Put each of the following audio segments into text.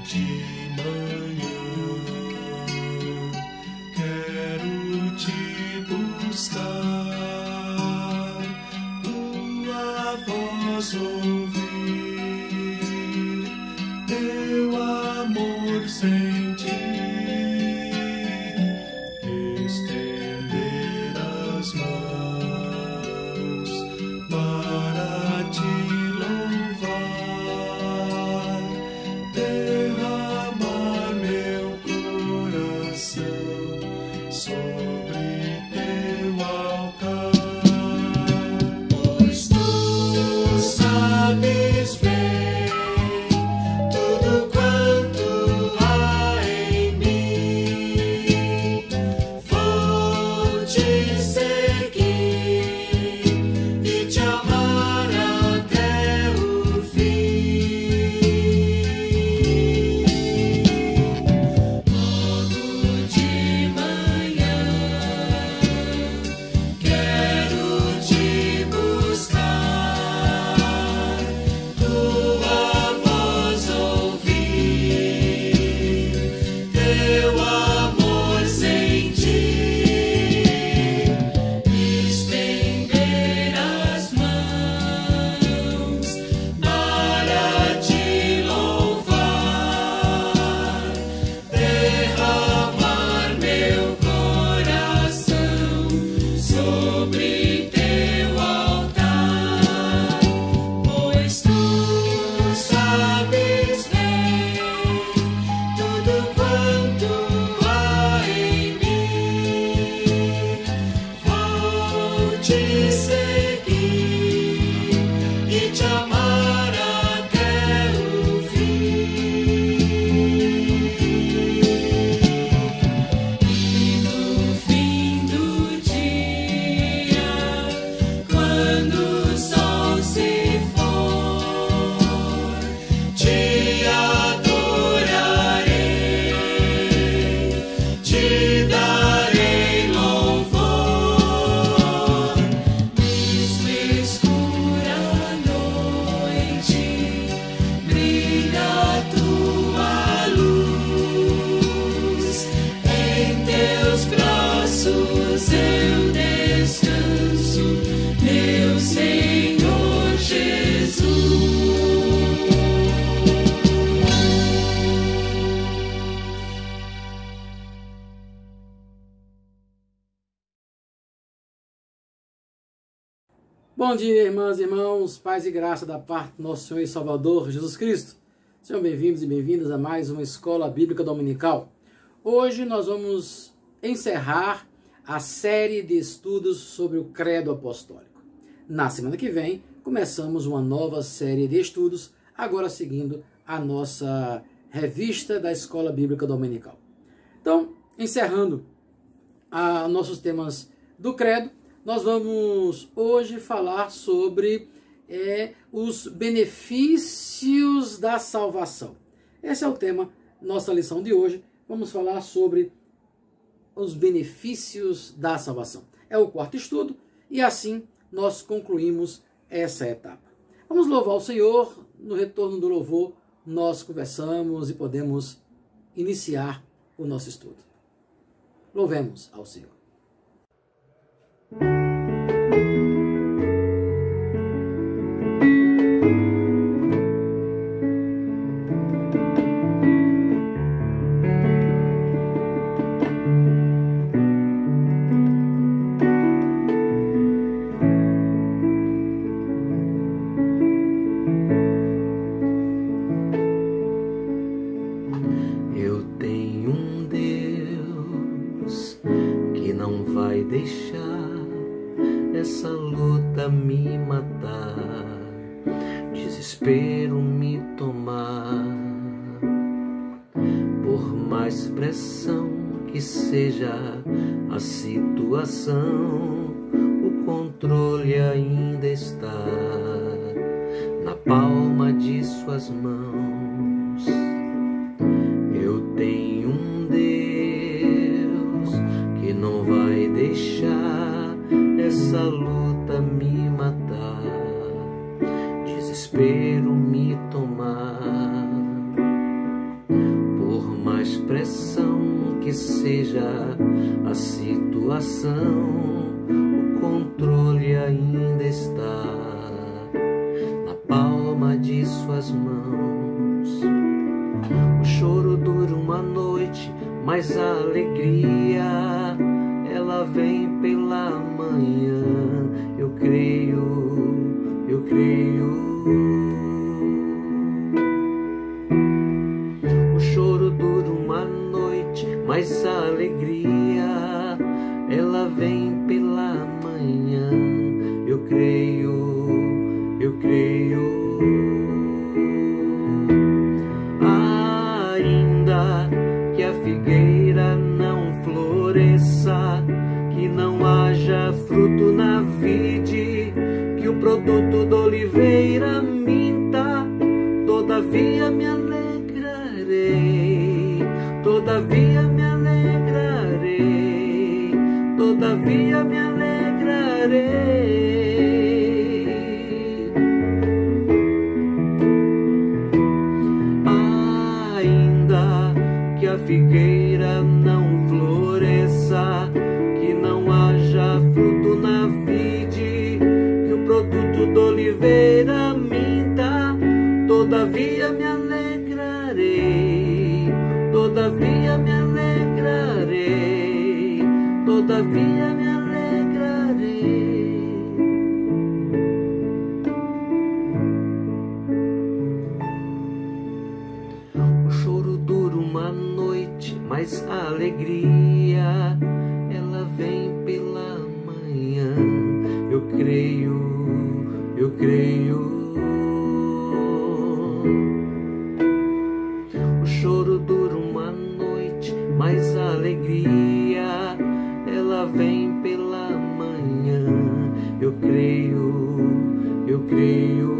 de manhã quero te buscar, tua voz ouvir, teu amor sentir, estender as mãos para te louvar, derramar meu coração sobre teu altar, pois tu sabes bem tudo quanto há em mim. Vou te seguir e te amar até o fim. Logo de manhã quero te buscar, tua voz ouvir, teu amor sentir, estender as mãos para te louvar, derramar meu coração sobre teu altar, pois tu sabes bem tudo quanto há em mim. Vou te seguir e te amar até o fim. E no fim do dia, quando o sol se for, te adorarei, te darei louvor, mesmo escura a noite, brilha a tua luz, em teus braços eu descanso, meu Senhor Jesus. Bom dia, irmãs e irmãos, paz e graça da parte do nosso Senhor e Salvador Jesus Cristo. Sejam bem-vindos e bem-vindas a mais uma Escola Bíblica Dominical. Hoje nós vamos encerrar a série de estudos sobre o Credo Apostólico. Na semana que vem, começamos uma nova série de estudos, agora seguindo a nossa revista da Escola Bíblica Dominical. Então, encerrando nossos temas do Credo, nós vamos hoje falar sobre os benefícios da salvação. Esse é o tema da nossa lição de hoje. Vamos falar sobre os benefícios da salvação. É o quarto estudo e assim nós concluímos essa etapa. Vamos louvar o Senhor. No retorno do louvor, nós conversamos e podemos iniciar o nosso estudo. Louvemos ao Senhor. Eu tenho um Deus que não vai deixar essa luta me matar, desespero me tomar. Por mais pressão que seja a situação, o controle ainda está na palma de suas mãos. Eu tenho um Deus que não vai deixar essa luta me matar, desespero me tomar. impressão que seja a situação, o controle ainda está na palma de suas mãos. O choro dura uma noite, mas a alegria ela vem pela manhã. Eu creio, eu creio. O choro dura uma noite, mas a alegria ela vem pela manhã. Eu creio, eu creio. Ainda que a figueira não floresça, que não haja fruto na vide, que o produto da oliveira minta, todavia me alegrarei, todavia me alegrarei, todavia me alegrarei. Ainda que a figueira não floresça, que não haja fruto na vide, que o produto da oliveira minta, todavia me alegrarei, todavia me alegrarei, todavia me alegrarei. O choro dura uma noite, mas a alegria ela vem pela manhã. Eu creio, eu creio. O choro dura uma noite, mas a alegria ela vem pela manhã. Eu creio, eu creio.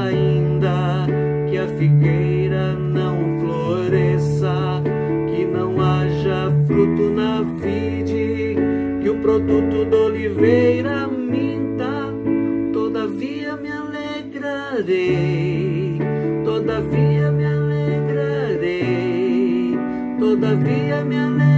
Ainda que a figueira não floresça, que não haja fruto na vide, que o produto da oliveira minta, todavia me alegrarei, todavia me alegrarei, todavia me alegrarei.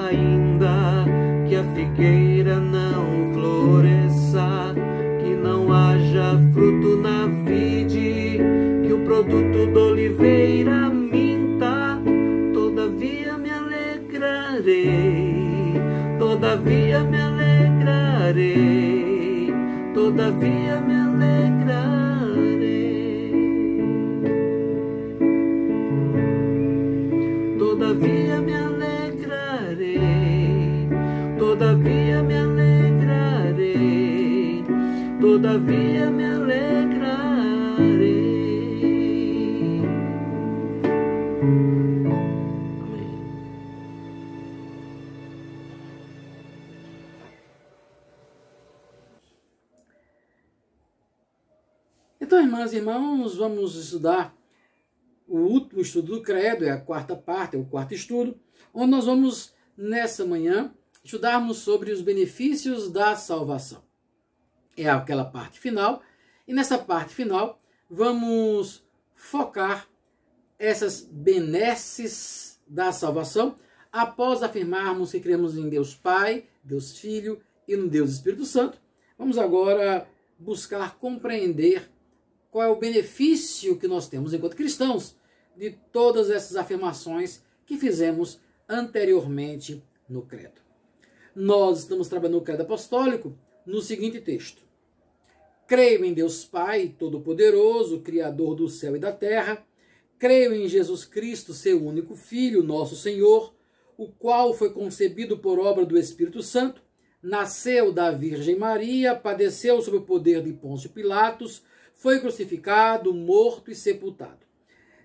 Ainda que a figueira não floresça, que não haja fruto na vide, que o produto da oliveira minta, todavia me alegrarei, todavia me alegrarei, todavia me alegrarei, todavia me alegrarei, todavia me alegrarei, todavia me alegrarei. Amém. Então, irmãs e irmãos, vamos estudar o último estudo do Credo, é a quarta parte, é o quarto estudo, onde nós vamos, nessa manhã, estudarmos sobre os benefícios da salvação. É aquela parte final, e nessa parte final vamos focar essas benesses da salvação após afirmarmos que cremos em Deus Pai, Deus Filho e no Deus Espírito Santo. Vamos agora buscar compreender qual é o benefício que nós temos enquanto cristãos de todas essas afirmações que fizemos anteriormente no Credo. Nós estamos trabalhando no Credo Apostólico no seguinte texto: creio em Deus Pai Todo-Poderoso, Criador do céu e da terra. Creio em Jesus Cristo, seu único Filho, nosso Senhor, o qual foi concebido por obra do Espírito Santo, nasceu da Virgem Maria, padeceu sob o poder de Pôncio Pilatos, foi crucificado, morto e sepultado.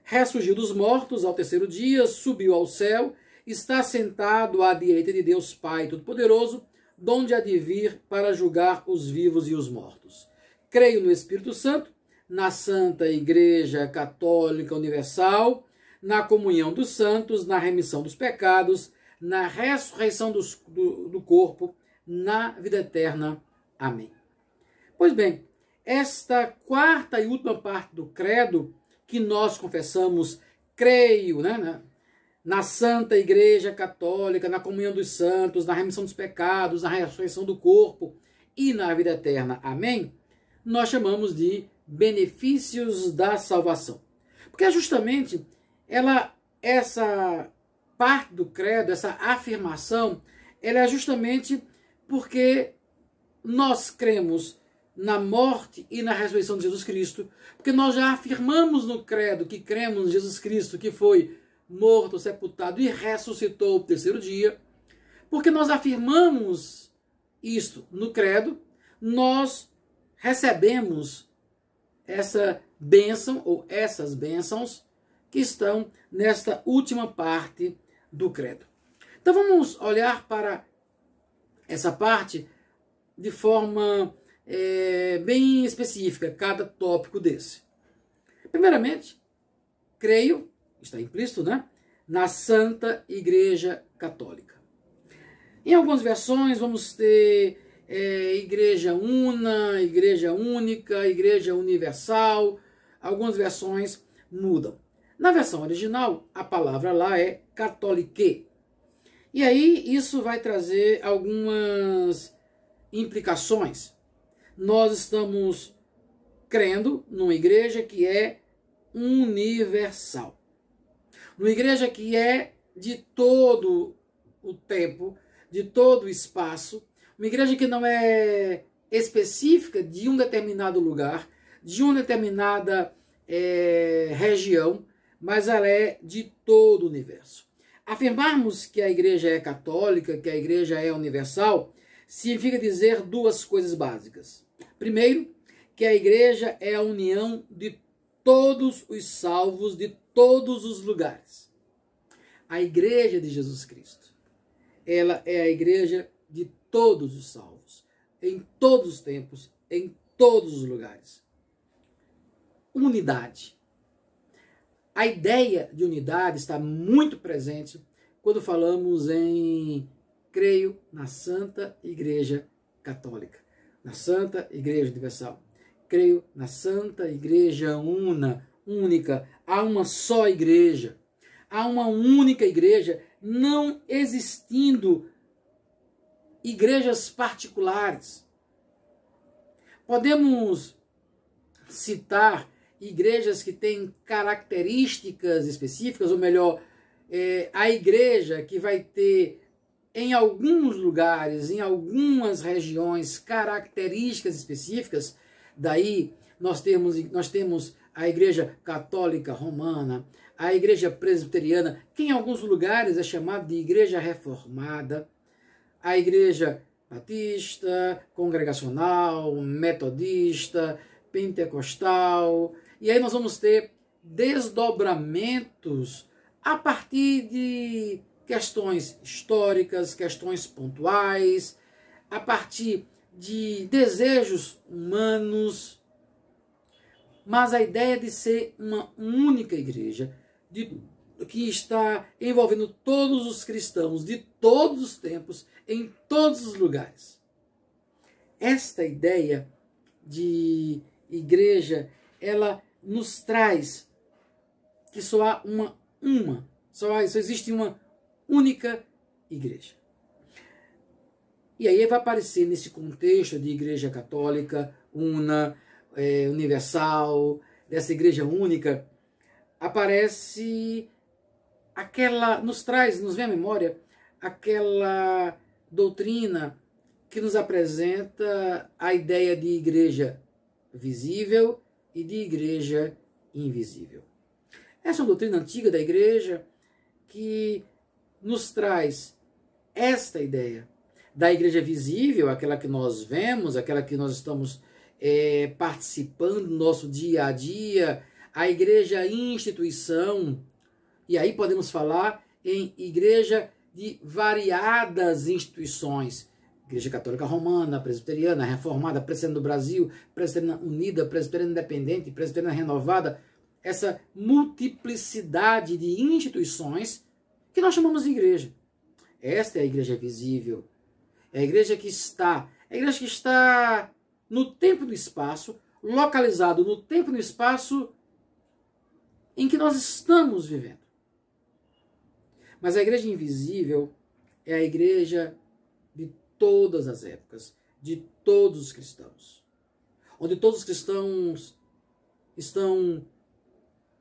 Ressurgiu dos mortos ao terceiro dia, subiu ao céu, está sentado à direita de Deus Pai Todo-Poderoso, donde há de vir para julgar os vivos e os mortos. Creio no Espírito Santo, na Santa Igreja Católica Universal, na comunhão dos santos, na remissão dos pecados, na ressurreição do corpo, na vida eterna. Amém. Pois bem, esta quarta e última parte do credo, que nós confessamos, creio, na Santa Igreja Católica, na comunhão dos santos, na remissão dos pecados, na ressurreição do corpo e na vida eterna. Amém? Nós chamamos de benefícios da salvação. Porque é justamente essa parte do credo, essa afirmação, ela é justamente porque nós cremos na morte e na ressurreição de Jesus Cristo, porque nós já afirmamos no credo que cremos em Jesus Cristo, que foi morto, sepultado e ressuscitou o terceiro dia. Porque nós afirmamos isto no credo, nós recebemos essa bênção ou essas bênçãos que estão nesta última parte do credo. Então vamos olhar para essa parte de forma bem específica, cada tópico desse. Primeiramente, creio, está implícito, na Santa Igreja Católica. Em algumas versões vamos ter Igreja Una, Igreja Única, Igreja Universal. Algumas versões mudam. Na versão original, a palavra lá é catholique. E aí isso vai trazer algumas implicações. Nós estamos crendo numa igreja que é universal. Uma igreja que é de todo o tempo, de todo o espaço. Uma igreja que não é específica de um determinado lugar, de uma determinada região, mas ela é de todo o universo. Afirmarmos que a igreja é católica, que a igreja é universal, significa dizer duas coisas básicas. Primeiro, que a igreja é a união de todos os salvos de todos os lugares. A igreja de Jesus Cristo, ela é a igreja de todos os salvos, em todos os tempos, em todos os lugares. Unidade. A ideia de unidade está muito presente quando falamos em creio na Santa Igreja Católica, na Santa Igreja Universal. Creio na Santa Igreja única. Há uma só igreja. Há uma única igreja, não existindo igrejas particulares. Podemos citar igrejas que têm características específicas, ou melhor, a igreja que vai ter em alguns lugares, em algumas regiões, características específicas. Daí nós temos a Igreja Católica Romana, a Igreja Presbiteriana, que em alguns lugares é chamada de Igreja Reformada, a Igreja Batista, Congregacional, Metodista, Pentecostal. E aí nós vamos ter desdobramentos a partir de questões históricas, questões pontuais, a partir de desejos humanos, mas a ideia de ser uma única igreja, que está envolvendo todos os cristãos de todos os tempos, em todos os lugares. Esta ideia de igreja, ela nos traz que só há só existe uma única igreja. E aí vai aparecer nesse contexto de igreja católica, universal, dessa igreja única, aparece nos vem à memória aquela doutrina que nos apresenta a ideia de igreja visível e de igreja invisível. Essa é uma doutrina antiga da igreja que nos traz esta ideia da igreja visível, aquela que nós vemos, aquela que nós estamos participando do nosso dia a dia, a igreja instituição, e aí podemos falar em igreja de variadas instituições, Igreja Católica Romana, Presbiteriana, Reformada, Presbiteriana do Brasil, Presbiteriana Unida, Presbiteriana Independente, Presbiteriana Renovada, essa multiplicidade de instituições que nós chamamos de igreja. Esta é a igreja visível. É a igreja que está no tempo e no espaço, localizado no tempo e no espaço em que nós estamos vivendo. Mas a igreja invisível é a igreja de todas as épocas, de todos os cristãos. Onde todos os cristãos estão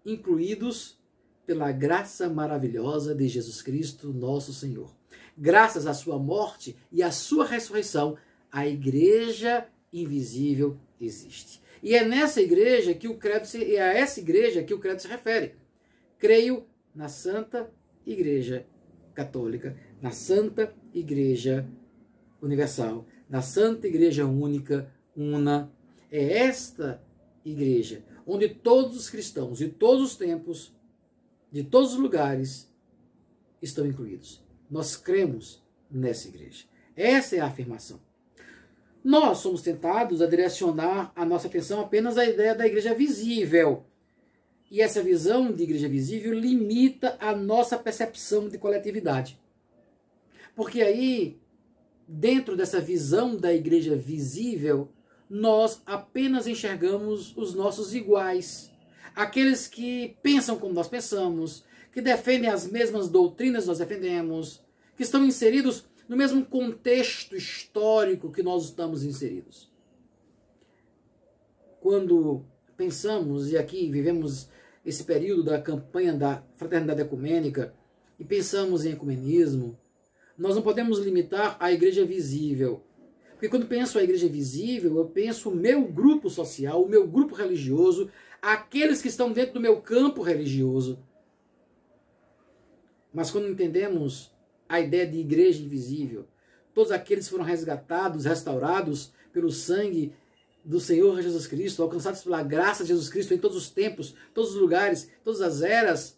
incluídos pela graça maravilhosa de Jesus Cristo, nosso Senhor. Graças à sua morte e à sua ressurreição, a igreja invisível existe. E é nessa igreja que o credo é a essa igreja que o credo se refere. Creio na Santa Igreja Católica, na Santa Igreja Universal, na Santa Igreja Única, Una. É esta igreja onde todos os cristãos de todos os tempos, de todos os lugares, estão incluídos. Nós cremos nessa igreja. Essa é a afirmação. Nós somos tentados a direcionar a nossa atenção apenas à ideia da igreja visível. E essa visão de igreja visível limita a nossa percepção de coletividade. Porque aí, dentro dessa visão da igreja visível, nós apenas enxergamos os nossos iguais. Aqueles que pensam como nós pensamos, que defendem as mesmas doutrinas que nós defendemos, que estão inseridos no mesmo contexto histórico que nós estamos inseridos. Quando pensamos, e aqui vivemos esse período da campanha da fraternidade ecumênica, e pensamos em ecumenismo, nós não podemos limitar a igreja visível. Porque quando penso a igreja visível, eu penso o meu grupo social, o meu grupo religioso, aqueles que estão dentro do meu campo religioso. Mas quando entendemos a ideia de igreja invisível, todos aqueles que foram resgatados, restaurados pelo sangue do Senhor Jesus Cristo, alcançados pela graça de Jesus Cristo em todos os tempos, todos os lugares, todas as eras,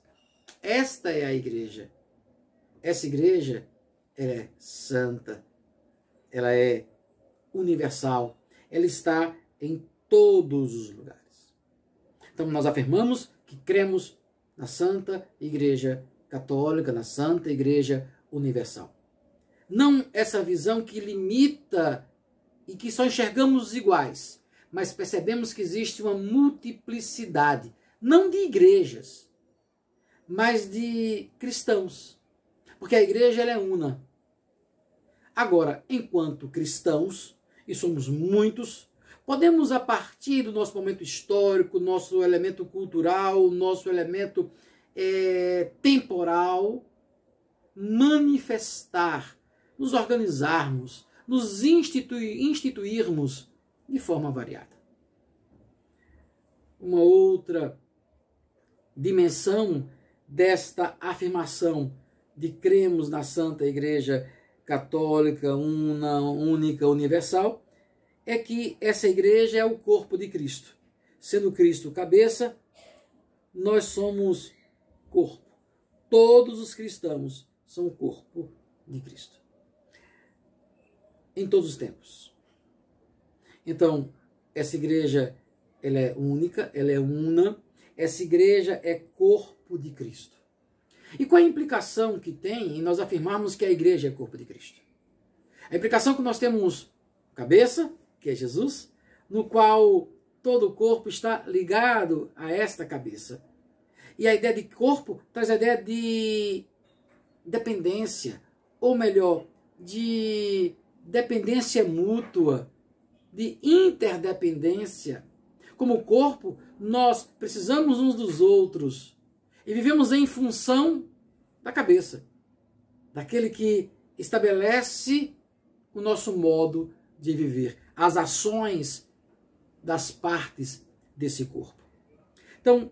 esta é a igreja. Essa igreja, ela é santa, ela é universal, ela está em todos os lugares. Então nós afirmamos que cremos na Santa Igreja Católica, na Santa Igreja Universal. Não essa visão que limita e que só enxergamos os iguais, mas percebemos que existe uma multiplicidade, não de igrejas, mas de cristãos. Porque a igreja ela é una. Agora, enquanto cristãos, e somos muitos, podemos, a partir do nosso momento histórico, nosso elemento cultural, nosso elemento temporal, manifestar, nos organizarmos, nos instituirmos de forma variada. Uma outra dimensão desta afirmação de cremos na Santa Igreja Católica, única, universal, é que essa igreja é o corpo de Cristo. Sendo Cristo cabeça, nós somos corpo. Todos os cristãos são o corpo de Cristo. Em todos os tempos. Então, essa igreja, ela é única, ela é una. Essa igreja é corpo de Cristo. E qual a implicação que tem em nós afirmarmos que a igreja é corpo de Cristo? A implicação que nós temos cabeça, que é Jesus, no qual todo o corpo está ligado a esta cabeça. E a ideia de corpo traz a ideia de dependência, ou melhor, de dependência mútua, de interdependência. Como corpo, nós precisamos uns dos outros e vivemos em função da cabeça, daquele que estabelece o nosso modo de viver, as ações das partes desse corpo. Então,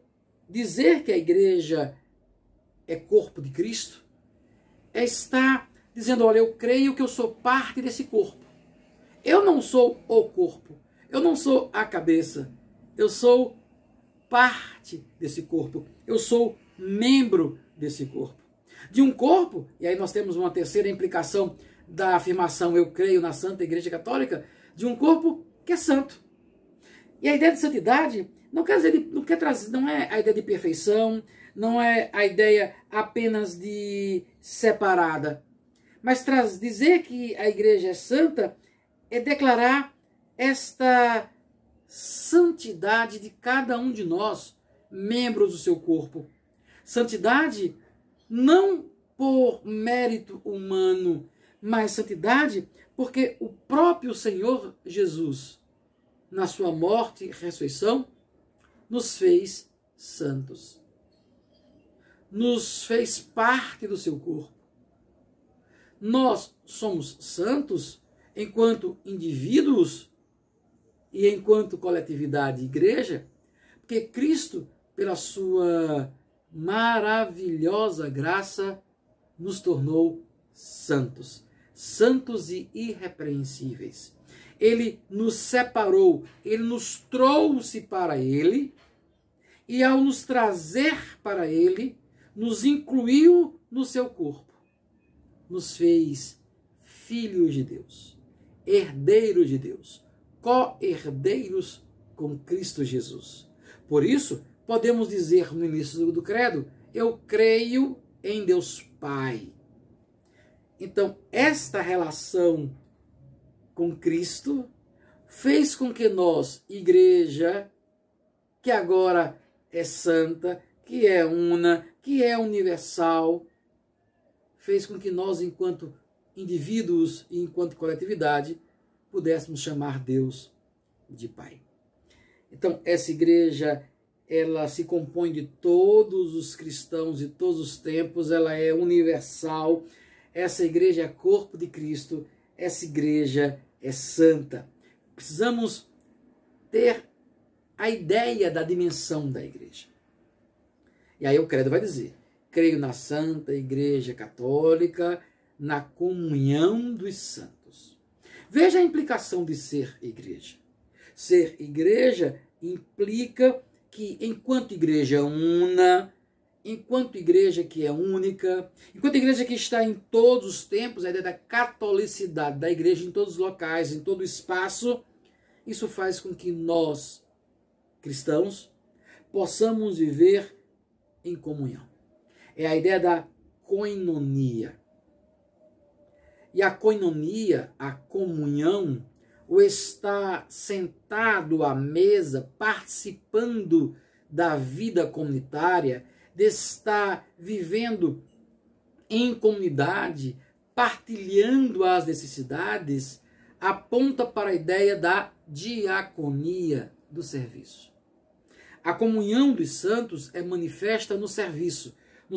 dizer que a igreja é corpo de Cristo é estar dizendo, olha, eu creio que eu sou parte desse corpo. Eu não sou o corpo, eu não sou a cabeça, eu sou parte desse corpo, eu sou membro desse corpo. De um corpo, e aí nós temos uma terceira implicação da afirmação eu creio na Santa Igreja Católica, de um corpo que é santo. E a ideia de santidade não quer dizer, não é a ideia de perfeição, não é a ideia apenas de separada, Mas dizer que a igreja é santa é declarar esta santidade de cada um de nós, membros do seu corpo. Santidade não por mérito humano, mas santidade porque o próprio Senhor Jesus, na sua morte e ressurreição, nos fez santos. Nos fez parte do seu corpo. Nós somos santos enquanto indivíduos e enquanto coletividade e igreja, porque Cristo, pela sua maravilhosa graça, nos tornou santos. Santos e irrepreensíveis. Ele nos separou, ele nos trouxe para ele, e ao nos trazer para ele, nos incluiu no seu corpo. Nos fez filhos de Deus, herdeiros de Deus, co-herdeiros com Cristo Jesus. Por isso, podemos dizer no início do credo, eu creio em Deus Pai. Então, esta relação com Cristo fez com que nós, igreja, que agora é santa, que é una, que é universal, fez com que nós, enquanto indivíduos e enquanto coletividade, pudéssemos chamar Deus de Pai. Então, essa igreja, ela se compõe de todos os cristãos de todos os tempos, ela é universal. Essa igreja é corpo de Cristo, essa igreja é santa. Precisamos ter a ideia da dimensão da igreja. E aí o credo vai dizer, creio na Santa Igreja Católica, na comunhão dos santos. Veja a implicação de ser igreja. Ser igreja implica que, enquanto igreja una, enquanto igreja que é única, enquanto igreja que está em todos os tempos, a ideia da catolicidade da igreja em todos os locais, em todo o espaço, isso faz com que nós, cristãos, possamos viver em comunhão. É a ideia da koinonia. E a koinonia, a comunhão, o estar sentado à mesa, participando da vida comunitária, de estar vivendo em comunidade, partilhando as necessidades, aponta para a ideia da diaconia do serviço. A comunhão dos santos é manifesta no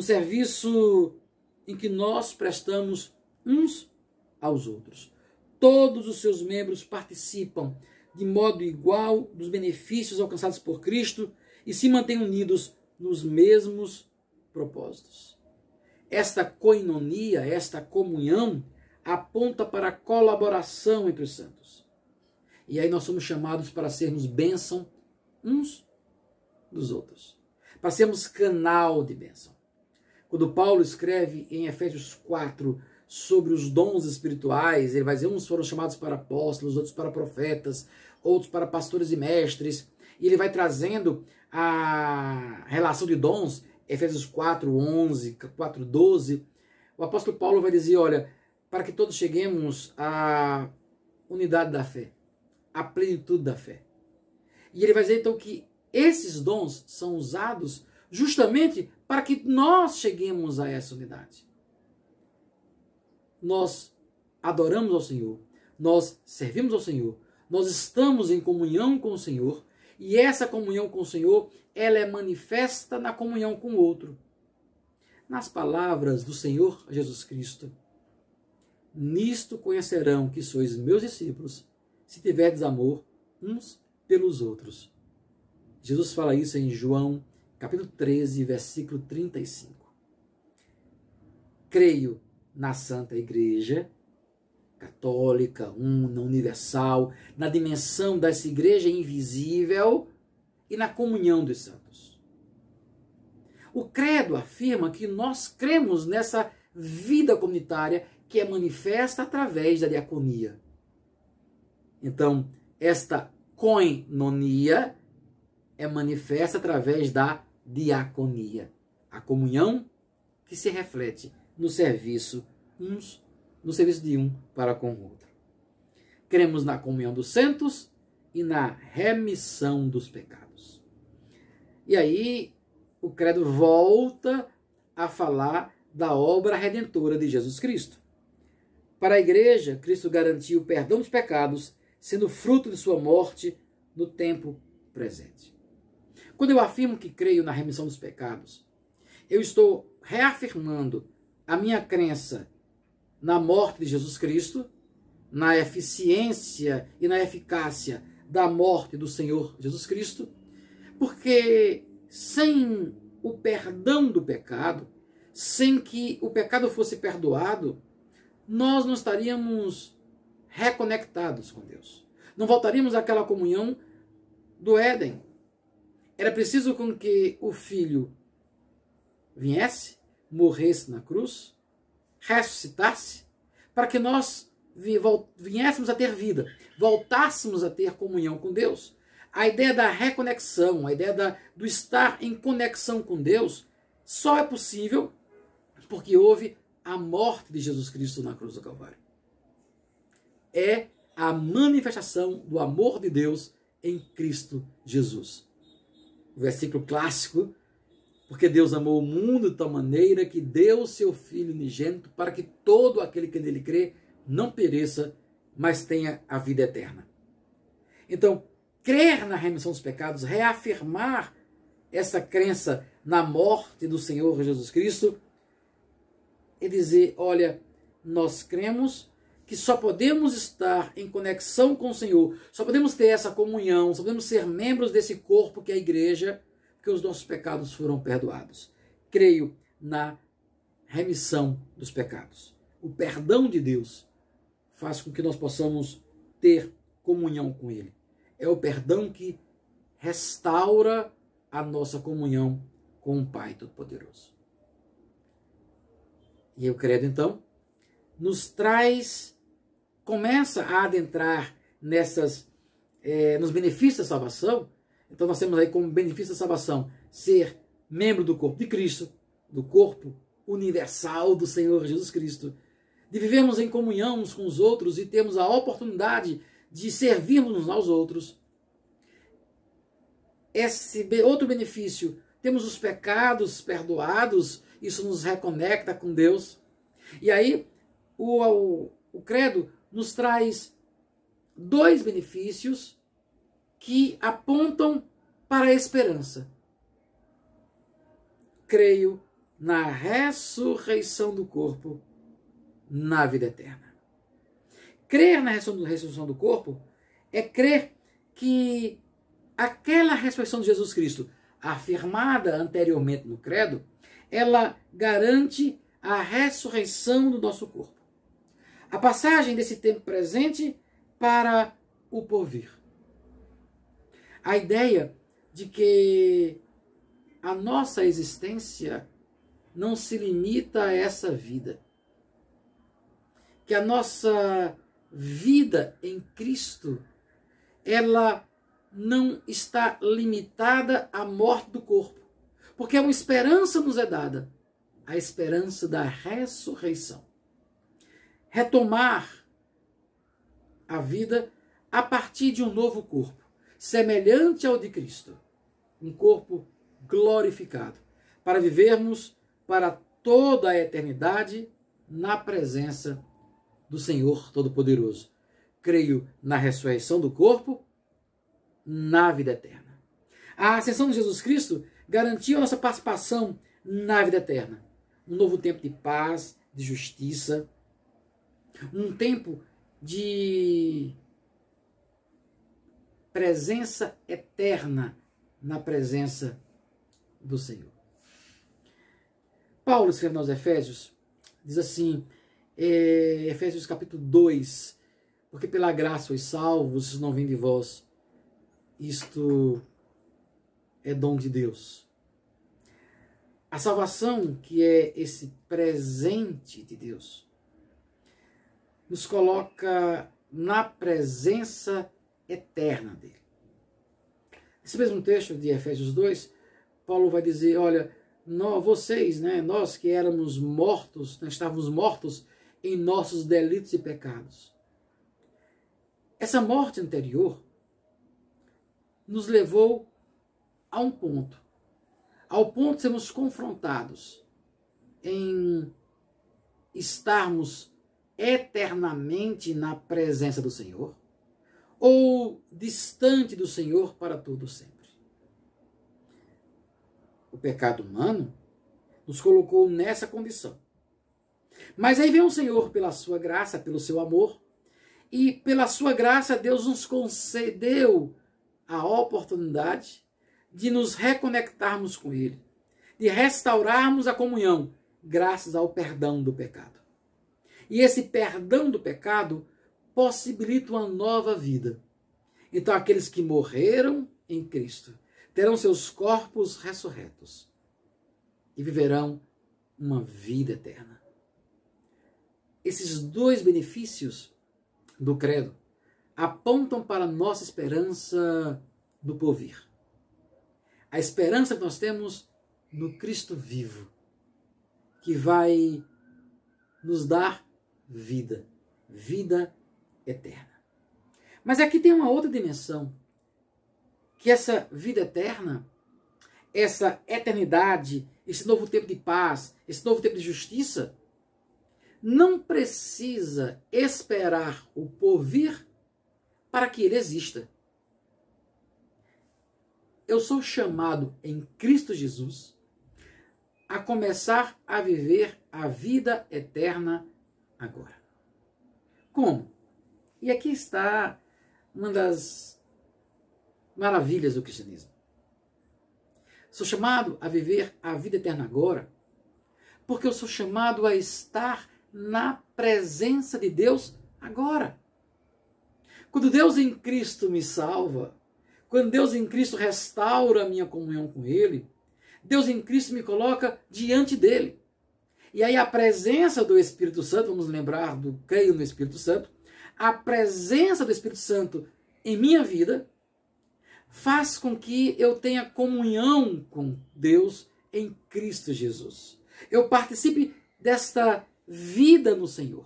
serviço em que nós prestamos uns aos outros. Todos os seus membros participam de modo igual dos benefícios alcançados por Cristo e se mantêm unidos nos mesmos propósitos. Esta koinonia, esta comunhão, aponta para a colaboração entre os santos. E aí nós somos chamados para sermos bênção uns dos outros, para sermos canal de bênção. Quando Paulo escreve em Efésios 4 sobre os dons espirituais, ele vai dizer, uns foram chamados para apóstolos, outros para profetas, outros para pastores e mestres, e ele vai trazendo a relação de dons, Efésios 4:11, 4:12, o apóstolo Paulo vai dizer, olha, para que todos cheguemos à unidade da fé, à plenitude da fé. E ele vai dizer então que esses dons são usados justamente para que nós cheguemos a essa unidade. Nós adoramos ao Senhor, nós servimos ao Senhor, nós estamos em comunhão com o Senhor, e essa comunhão com o Senhor, ela é manifesta na comunhão com o outro. Nas palavras do Senhor Jesus Cristo, nisto conhecerão que sois meus discípulos, se tiverdes amor uns pelos outros. Jesus fala isso em João, capítulo 13, versículo 35. Creio na Santa Igreja Católica, una, universal, na dimensão dessa igreja invisível e na comunhão dos santos. O credo afirma que nós cremos nessa vida comunitária que é manifesta através da diaconia. Então, esta koinonia é manifesta através da diaconia, a comunhão que se reflete no serviço uns no serviço de um para com o outro. Cremos na comunhão dos santos e na remissão dos pecados. E aí o credo volta a falar da obra redentora de Jesus Cristo. Para a igreja, Cristo garantiu o perdão dos pecados, sendo fruto de sua morte no tempo presente. Quando eu afirmo que creio na remissão dos pecados, eu estou reafirmando a minha crença na morte de Jesus Cristo, na eficiência e na eficácia da morte do Senhor Jesus Cristo, porque sem o perdão do pecado, sem que o pecado fosse perdoado, nós não estaríamos reconectados com Deus. Não voltaríamos àquela comunhão do Éden. Era preciso com que o Filho viesse, morresse na cruz, ressuscitasse, para que nós viéssemos a ter vida, voltássemos a ter comunhão com Deus. A ideia da reconexão, a ideia do estar em conexão com Deus, só é possível porque houve a morte de Jesus Cristo na cruz do Calvário. É a manifestação do amor de Deus em Cristo Jesus. O versículo clássico, porque Deus amou o mundo de tal maneira que deu seu Filho unigênito para que todo aquele que nele crê não pereça, mas tenha a vida eterna. Então, crer na remissão dos pecados, reafirmar essa crença na morte do Senhor Jesus Cristo, é dizer, olha, nós cremos que só podemos estar em conexão com o Senhor, só podemos ter essa comunhão, só podemos ser membros desse corpo que é a igreja, porque os nossos pecados foram perdoados. Creio na remissão dos pecados. O perdão de Deus faz com que nós possamos ter comunhão com Ele. É o perdão que restaura a nossa comunhão com o Pai Todo-Poderoso. E o credo, então, nos traz, começa a adentrar nos benefícios da salvação. Então nós temos aí como benefício da salvação ser membro do corpo de Cristo, do corpo universal do Senhor Jesus Cristo, de vivermos em comunhão uns com os outros e termos a oportunidade de servirmos uns aos outros. Esse outro benefício, temos os pecados perdoados, isso nos reconecta com Deus. E aí o credo nos traz dois benefícios que apontam para a esperança. Creio na ressurreição do corpo na vida eterna. Crer na ressurreição do corpo é crer que aquela ressurreição de Jesus Cristo, afirmada anteriormente no credo, ela garante a ressurreição do nosso corpo. A passagem desse tempo presente para o porvir. A ideia de que a nossa existência não se limita a essa vida. Que a nossa vida em Cristo, ela não está limitada à morte do corpo. Porque uma esperança nos é dada, a esperança da ressurreição. Retomar a vida a partir de um novo corpo, semelhante ao de Cristo, um corpo glorificado, para vivermos para toda a eternidade na presença do Senhor Todo-Poderoso. Creio na ressurreição do corpo, na vida eterna. A ascensão de Jesus Cristo garantiu a nossa participação na vida eterna. Um novo tempo de paz, de justiça, um tempo de presença eterna na presença do Senhor. Paulo, escrevendo aos Efésios, diz assim, Efésios capítulo 2, porque pela graça sois salvos, isso não vem de vós, isto é dom de Deus. A salvação, que é esse presente de Deus, nos coloca na presença eterna dele. Esse mesmo texto de Efésios 2, Paulo vai dizer, olha, nós que éramos mortos, estávamos mortos em nossos delitos e pecados. Essa morte anterior nos levou a um ponto, ao ponto de sermos confrontados em estarmos eternamente na presença do Senhor ou distante do Senhor para todo sempre. O pecado humano nos colocou nessa condição. Mas aí vem o Senhor, pela sua graça, pelo seu amor, e pela sua graça Deus nos concedeu a oportunidade de nos reconectarmos com Ele, de restaurarmos a comunhão, graças ao perdão do pecado. E esse perdão do pecado possibilita uma nova vida. Então aqueles que morreram em Cristo terão seus corpos ressurretos e viverão uma vida eterna. Esses dois benefícios do credo apontam para a nossa esperança do porvir. A esperança que nós temos no Cristo vivo, que vai nos dar vida, vida eterna. Mas aqui tem uma outra dimensão, que essa vida eterna, essa eternidade, esse novo tempo de paz, esse novo tempo de justiça, não precisa esperar o porvir para que ele exista. Eu sou chamado em Cristo Jesus a começar a viver a vida eterna agora. Como? E aqui está uma das maravilhas do cristianismo. Sou chamado a viver a vida eterna agora porque eu sou chamado a estar na presença de Deus agora. Quando Deus em Cristo me salva, quando Deus em Cristo restaura a minha comunhão com Ele, Deus em Cristo me coloca diante dEle. E aí a presença do Espírito Santo, vamos lembrar do creio no Espírito Santo, a presença do Espírito Santo em minha vida faz com que eu tenha comunhão com Deus em Cristo Jesus. Eu participe desta vida no Senhor.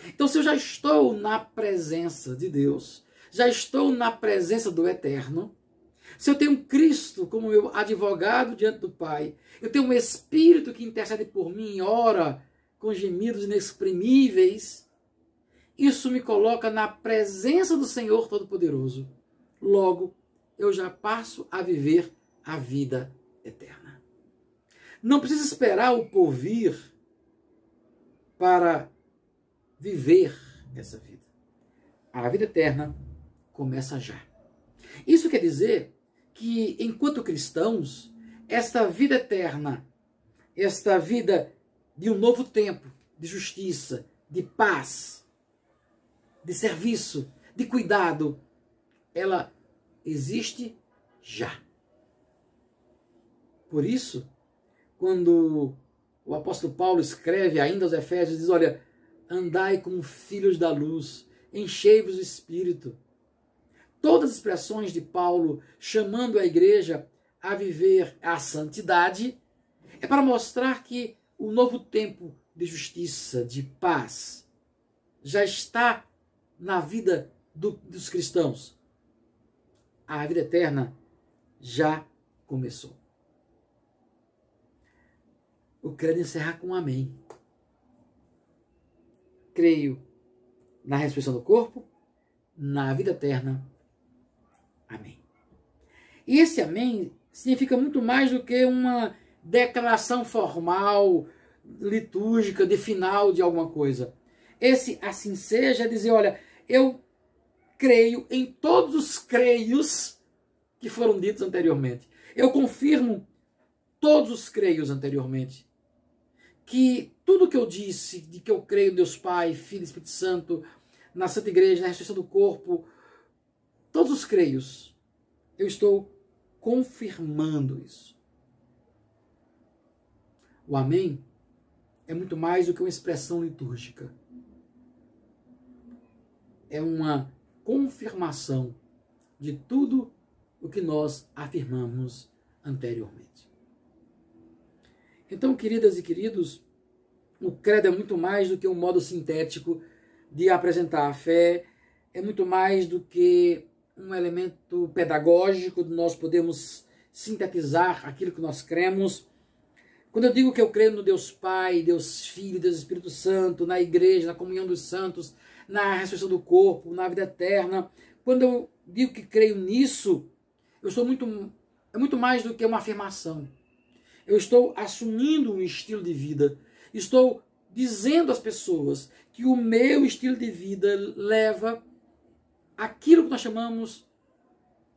Então, se eu já estou na presença de Deus, já estou na presença do Eterno, se eu tenho Cristo como meu advogado diante do Pai, eu tenho um Espírito que intercede por mim, ora com gemidos inexprimíveis, isso me coloca na presença do Senhor Todo-Poderoso. Logo, eu já passo a viver a vida eterna. Não preciso esperar o porvir para viver essa vida. A vida eterna começa já. Isso quer dizer que, enquanto cristãos, esta vida eterna, esta vida de um novo tempo, de justiça, de paz, de serviço, de cuidado, ela existe já. Por isso, quando o apóstolo Paulo escreve ainda aos Efésios, diz, olha, andai como filhos da luz, enchei-vos do Espírito. Todas as expressões de Paulo chamando a igreja a viver a santidade é para mostrar que o novo tempo de justiça, de paz, já está na vida dos cristãos. A vida eterna já começou. Eu quero encerrar com um amém. Creio na ressurreição do corpo, na vida eterna. Amém. E esse amém significa muito mais do que uma declaração formal, litúrgica, de final de alguma coisa. Esse assim seja é dizer, olha, eu creio em todos os creios que foram ditos anteriormente. Eu confirmo todos os creios anteriormente. Que tudo que eu disse, de que eu creio em Deus Pai, Filho e Espírito Santo, na Santa Igreja, na ressurreição do corpo, todos os creios, eu estou confirmando isso. O amém é muito mais do que uma expressão litúrgica. É uma confirmação de tudo o que nós afirmamos anteriormente. Então, queridas e queridos, O credo é muito mais do que um modo sintético de apresentar a fé, é muito mais do que um elemento pedagógico de nós podermos sintetizar aquilo que nós cremos. Quando eu digo que eu creio no Deus Pai, Deus Filho, Deus Espírito Santo, na igreja, na comunhão dos santos, na ressurreição do corpo, na vida eterna, quando eu digo que creio nisso, é muito mais do que uma afirmação. Eu estou assumindo um estilo de vida, estou dizendo às pessoas que o meu estilo de vida leva aquilo que nós chamamos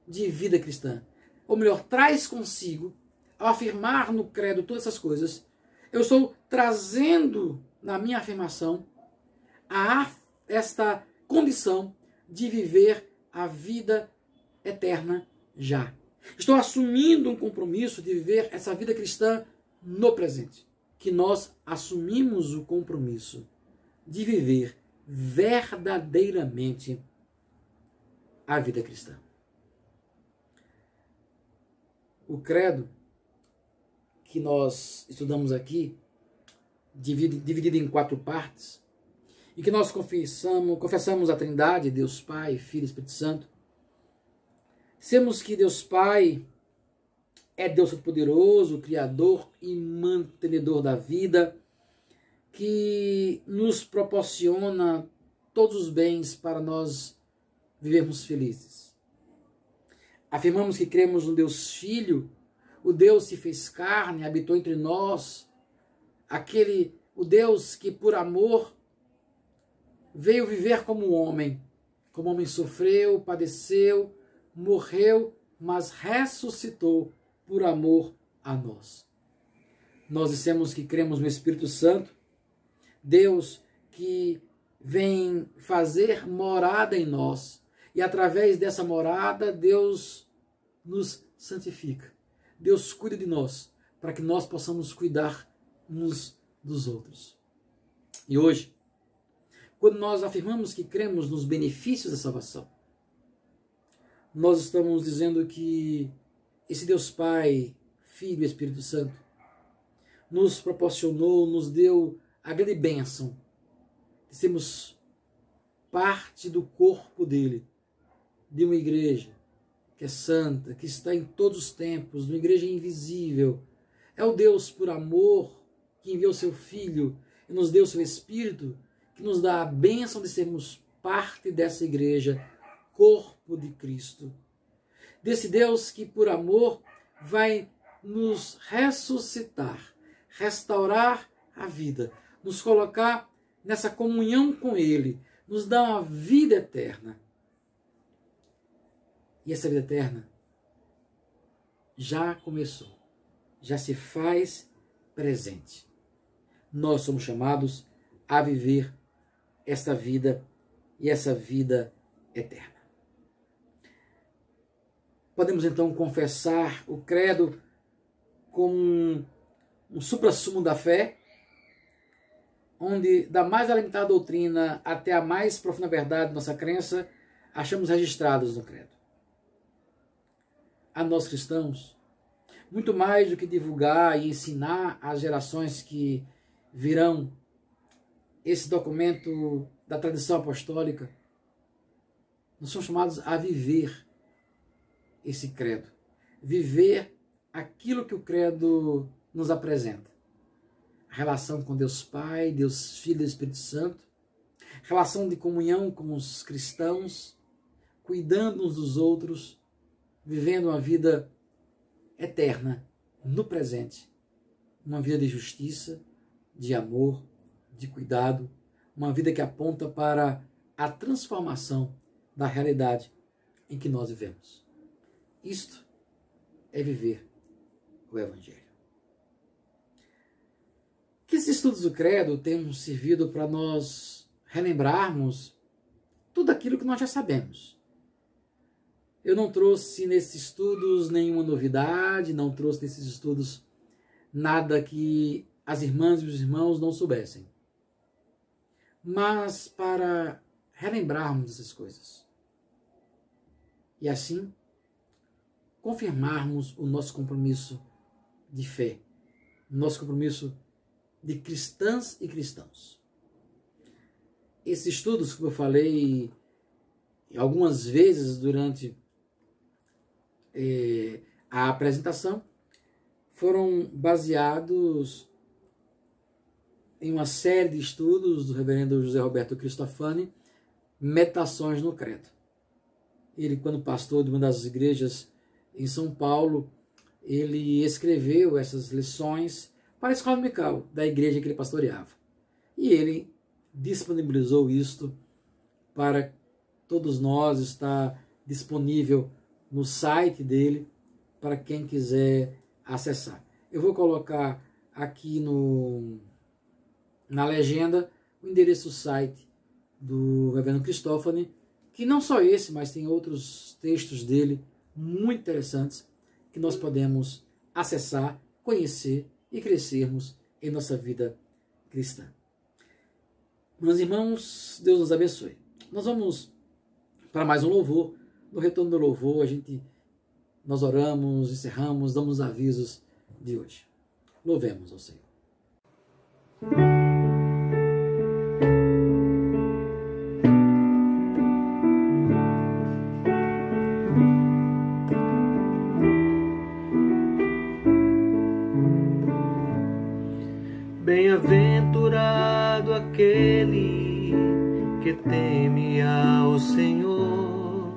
de vida cristã. Ou melhor, traz consigo, ao afirmar no credo todas essas coisas, eu estou trazendo na minha afirmação esta condição de viver a vida eterna já. Estou assumindo um compromisso de viver essa vida cristã no presente. Que nós assumimos o compromisso de viver verdadeiramente a vida cristã. O credo que nós estudamos aqui, dividido em 4 partes, e que nós confessamos a Trindade, Deus Pai, Filho e Espírito Santo. Dizemos que Deus Pai é Deus Todo-Poderoso, Criador e mantenedor da vida, que nos proporciona todos os bens para nós vivermos felizes. Afirmamos que cremos no Deus Filho, o Deus se fez carne, habitou entre nós, o Deus que por amor veio viver como homem sofreu, padeceu, morreu, mas ressuscitou por amor a nós. Nós dissemos que cremos no Espírito Santo, Deus que vem fazer morada em nós, e através dessa morada, Deus nos santifica. Deus cuida de nós, para que nós possamos cuidar uns dos outros. E hoje, quando nós afirmamos que cremos nos benefícios da salvação, nós estamos dizendo que esse Deus Pai, Filho e Espírito Santo nos proporcionou, nos deu a grande bênção de sermos parte do corpo dele, de uma igreja que é santa, que está em todos os tempos, uma igreja invisível. É o Deus por amor que enviou seu Filho e nos deu seu Espírito, que nos dá a bênção de sermos parte dessa igreja, corpo de Cristo. Desse Deus que por amor vai nos ressuscitar, restaurar a vida, nos colocar nessa comunhão com Ele, nos dá uma vida eterna. E essa vida eterna já começou, já se faz presente. Nós somos chamados a viver esta vida e essa vida eterna. Podemos então confessar o credo como um suprassumo da fé, onde da mais elementar doutrina até a mais profunda verdade de nossa crença, achamos registrados no credo. A nós cristãos, muito mais do que divulgar e ensinar às gerações que virão esse documento da tradição apostólica, nós somos chamados a viver esse credo, viver aquilo que o credo nos apresenta. A relação com Deus Pai, Deus Filho e Espírito Santo, relação de comunhão com os cristãos, cuidando uns dos outros, vivendo uma vida eterna no presente, uma vida de justiça, de amor, de cuidado, uma vida que aponta para a transformação da realidade em que nós vivemos. Isto é viver o Evangelho. Que esses estudos do credo tenham servido para nós relembrarmos tudo aquilo que nós já sabemos. Eu não trouxe nesses estudos nenhuma novidade, não trouxe nesses estudos nada que as irmãs e os irmãos não soubessem. Mas para relembrarmos essas coisas. E assim, confirmarmos o nosso compromisso de fé, nosso compromisso de cristãs e cristãos. Esses estudos, como eu falei algumas vezes durante a apresentação, foram baseados em uma série de estudos do reverendo José Roberto Cristofani, Meditações no Credo. Ele, quando pastor de uma das igrejas em São Paulo, ele escreveu essas lições para a escola dominical da igreja que ele pastoreava. E ele disponibilizou isto para todos nós, está disponível no site dele para quem quiser acessar. Eu vou colocar aqui na legenda o endereço do site do reverendo Cristofani, que não só esse, mas tem outros textos dele muito interessantes que nós podemos acessar, conhecer e crescermos em nossa vida cristã. Meus irmãos, Deus nos abençoe. Nós vamos para mais um louvor. No retorno do louvor, nós oramos, encerramos, damos os avisos de hoje. Louvemos ao Senhor. Bem-aventurado aquele que teme ao Senhor,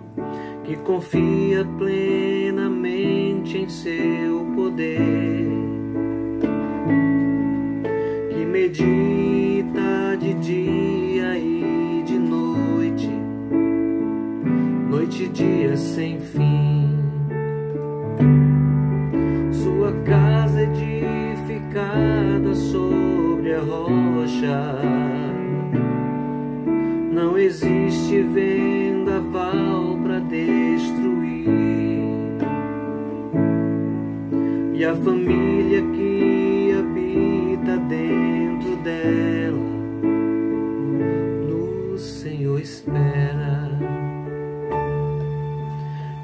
que confia plenamente em seu poder, que medita de dia e de noite, noite e dia sem fim. Sua casa edificada sobre a rocha, não existe vendaval para destruir. E a família que habita dentro dela, no Senhor espera.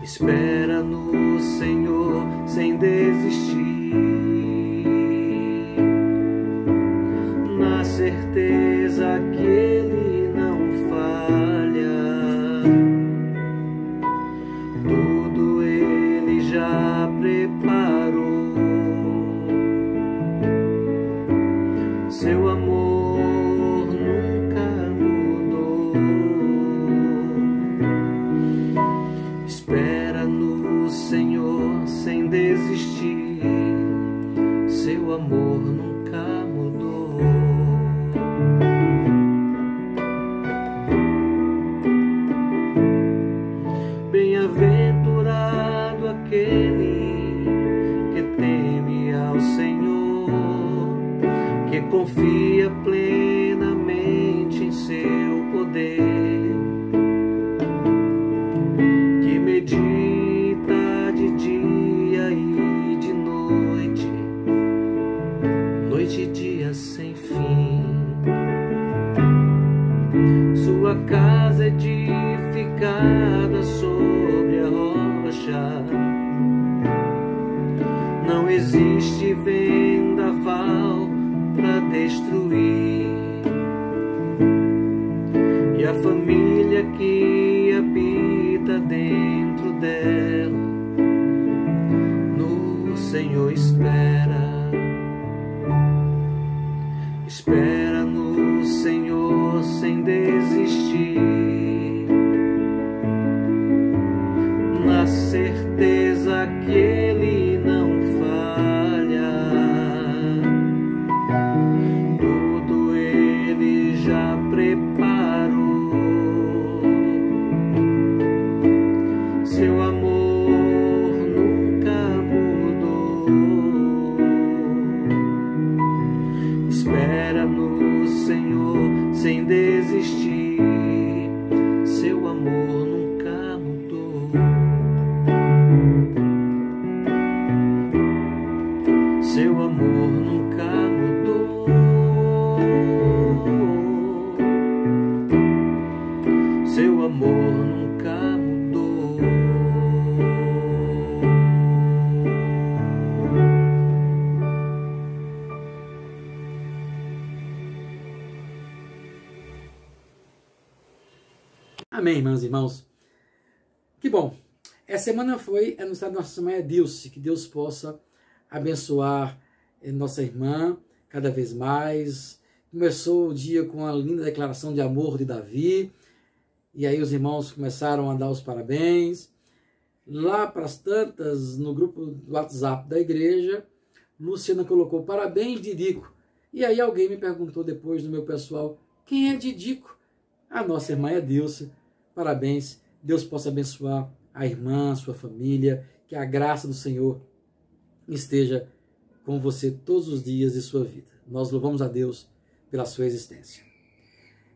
Espera no Senhor sem desistir, na certeza que Ele não falha. Tudo Ele já preparou. Seu amor nunca mudou. Espera no Senhor sem desistir. Seu amor nunca mudou. Bem-aventurado aquele que teme ao Senhor, que confia plenamente em seu poder, que medita de dia e de noite, noite e dia sem fim. Sua casa edificada sobre a rocha, não existe vendaval para destruir. E a família que habita dentro dela, no Senhor espera. Espera no Senhor sem desistir, na certeza que Ele não falha. Tudo Ele já preparou. Seu amor nunca mudou. Espera no Senhor sem desistir. Seu amor nunca mudou. Amém, irmãs e irmãos. Que bom. Essa semana foi anunciada nossa irmã Edilce, que Deus possa abençoar nossa irmã cada vez mais. Começou o dia com a linda declaração de amor de Davi, e aí os irmãos começaram a dar os parabéns. Lá para as tantas, no grupo do WhatsApp da igreja, Luciana colocou parabéns, Didico. E aí alguém me perguntou depois no meu pessoal, quem é Didico? A nossa irmã Edilce. Parabéns, Deus possa abençoar a irmã, sua família, que a graça do Senhor esteja com você todos os dias de sua vida. Nós louvamos a Deus pela sua existência.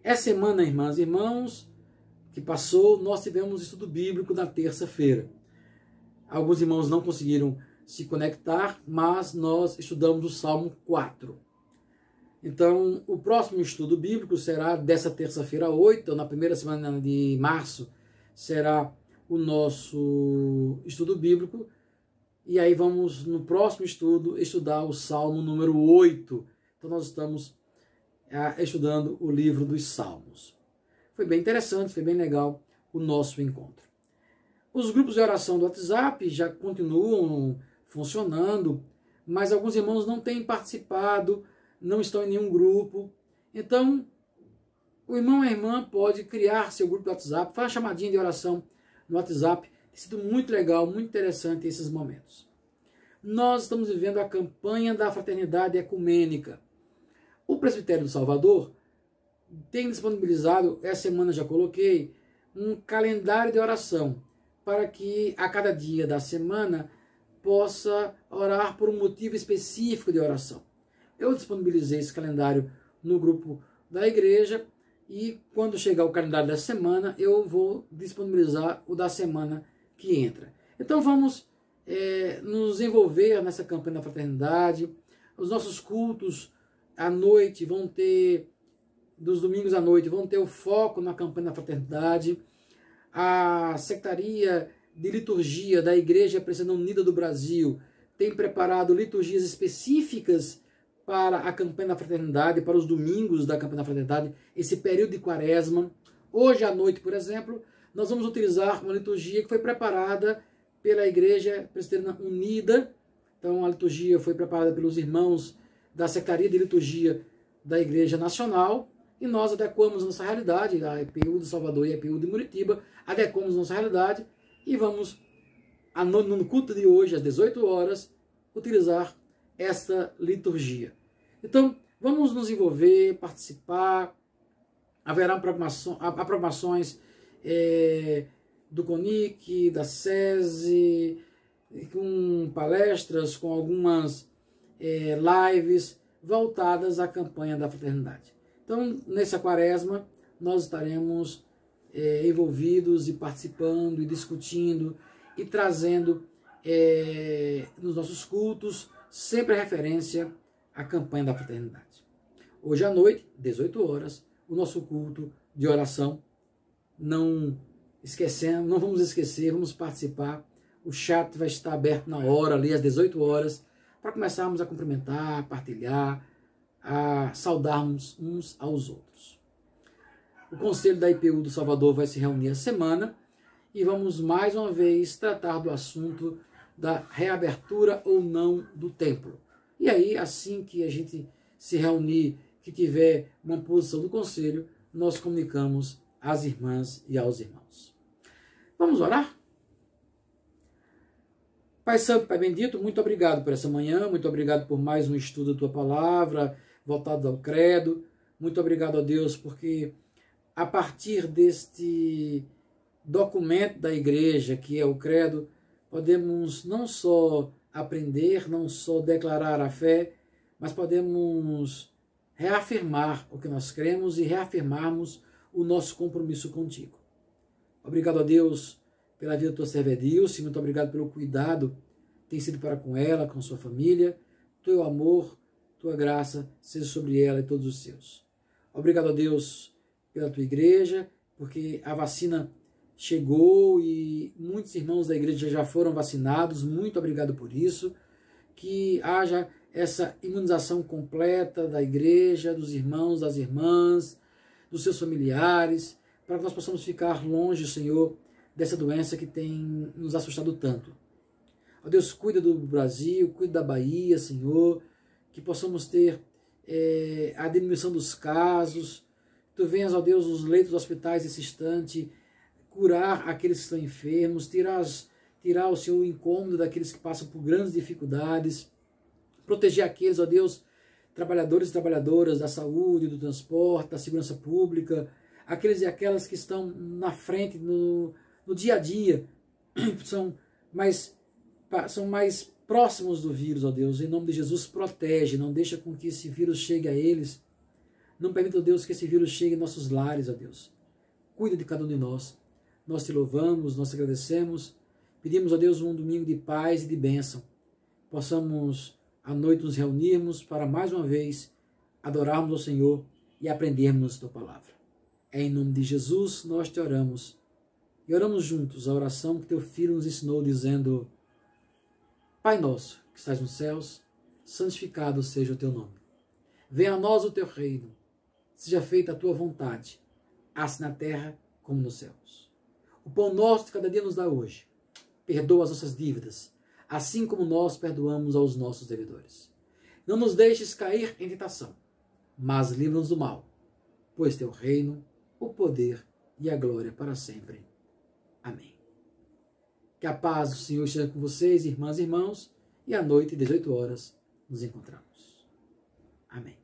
Essa semana, irmãs e irmãos, que passou, nós tivemos estudo bíblico na terça-feira. Alguns irmãos não conseguiram se conectar, mas nós estudamos o Salmo 4. Então, o próximo estudo bíblico será dessa terça-feira 8, na primeira semana de março, será o nosso estudo bíblico. E aí vamos, no próximo estudo, estudar o Salmo número 8. Então, nós estamos estudando o livro dos Salmos. Foi bem interessante, foi bem legal o nosso encontro. Os grupos de oração do WhatsApp já continuam funcionando, mas alguns irmãos não têm participado, não estão em nenhum grupo. Então, o irmão e a irmã pode criar seu grupo do WhatsApp, faz uma chamadinha de oração no WhatsApp. Tem sido muito legal, muito interessante esses momentos. Nós estamos vivendo a campanha da Fraternidade Ecumênica. O Presbitério do Salvador tem disponibilizado, essa semana já coloquei, um calendário de oração, para que a cada dia da semana possa orar por um motivo específico de oração. Eu disponibilizei esse calendário no grupo da igreja e quando chegar o calendário dessa semana, eu vou disponibilizar o da semana que entra. Então vamos nos envolver nessa campanha da fraternidade. Os nossos cultos à noite vão ter, dos domingos à noite, vão ter o foco na campanha da fraternidade. A Secretaria de Liturgia da Igreja Presbiteriana Unida do Brasil tem preparado liturgias específicas para a campanha da fraternidade, para os domingos da campanha da fraternidade, esse período de quaresma. Hoje à noite, por exemplo, nós vamos utilizar uma liturgia que foi preparada pela Igreja Presbiteriana Unida. Então, a liturgia foi preparada pelos irmãos da Secretaria de Liturgia da Igreja Nacional, e nós adequamos a nossa realidade, a EPU de Salvador e a EPU de Muritiba, adequamos a nossa realidade e vamos, no culto de hoje, às 18 horas, utilizar esta liturgia. Então, vamos nos envolver, participar, haverá aprovações do CONIC, da SESI, com palestras, com algumas lives voltadas à campanha da fraternidade. Então, nessa quaresma, nós estaremos envolvidos e participando e discutindo e trazendo nos nossos cultos sempre a referência à campanha da fraternidade. Hoje à noite, 18 horas, o nosso culto de oração. Não vamos esquecer, vamos participar. O chat vai estar aberto na hora, ali às 18 horas, para começarmos a cumprimentar, a partilhar, a saudarmos uns aos outros. O Conselho da IPU do Salvador vai se reunir essa semana e vamos mais uma vez tratar do assunto da reabertura ou não do templo. E aí, assim que a gente se reunir, que tiver uma posição do Conselho, nós comunicamos às irmãs e aos irmãos. Vamos orar? Pai Santo, Pai Bendito, muito obrigado por essa manhã, muito obrigado por mais um estudo da Tua Palavra, voltado ao credo. Muito obrigado a Deus, porque a partir deste documento da igreja, que é o credo, podemos não só aprender, não só declarar a fé, mas podemos reafirmar o que nós cremos e reafirmarmos o nosso compromisso contigo. Obrigado a Deus pela vida da tua serva Edilce, muito obrigado pelo cuidado que tem sido para com ela, com sua família, teu amor, tua graça seja sobre ela e todos os seus. Obrigado a Deus pela tua igreja, porque a vacina chegou e muitos irmãos da igreja já foram vacinados, muito obrigado por isso, que haja essa imunização completa da igreja, dos irmãos, das irmãs, dos seus familiares, para que nós possamos ficar longe, Senhor, dessa doença que tem nos assustado tanto. Ó Deus, cuida do Brasil, cuida da Bahia, Senhor, que possamos ter a diminuição dos casos. Tu venhas, ó Deus, os leitos dos hospitais nesse instante, curar aqueles que estão enfermos, tirar o Senhor o incômodo daqueles que passam por grandes dificuldades, proteger aqueles, ó Deus, trabalhadores e trabalhadoras da saúde, do transporte, da segurança pública, aqueles e aquelas que estão na frente no dia a dia, são mais próximos do vírus, ó Deus. Em nome de Jesus, protege, não deixa com que esse vírus chegue a eles. Não permita, ó Deus, que esse vírus chegue em nossos lares, ó Deus. Cuida de cada um de nós. Nós te louvamos, nós te agradecemos. Pedimos, ó Deus, um domingo de paz e de bênção. Possamos, à noite, nos reunirmos para, mais uma vez, adorarmos ao Senhor e aprendermos a tua palavra. É em nome de Jesus nós te oramos. E oramos juntos a oração que teu Filho nos ensinou, dizendo: Pai nosso, que estás nos céus, santificado seja o teu nome. Venha a nós o teu reino. Seja feita a tua vontade, assim na terra como nos céus. O pão nosso de cada dia nos dá hoje. Perdoa as nossas dívidas, assim como nós perdoamos aos nossos devedores. Não nos deixes cair em tentação, mas livra-nos do mal, pois teu reino, o poder e a glória para sempre. Amém. Que a paz do Senhor esteja com vocês, irmãs e irmãos, e à noite, 18 horas, nos encontramos. Amém.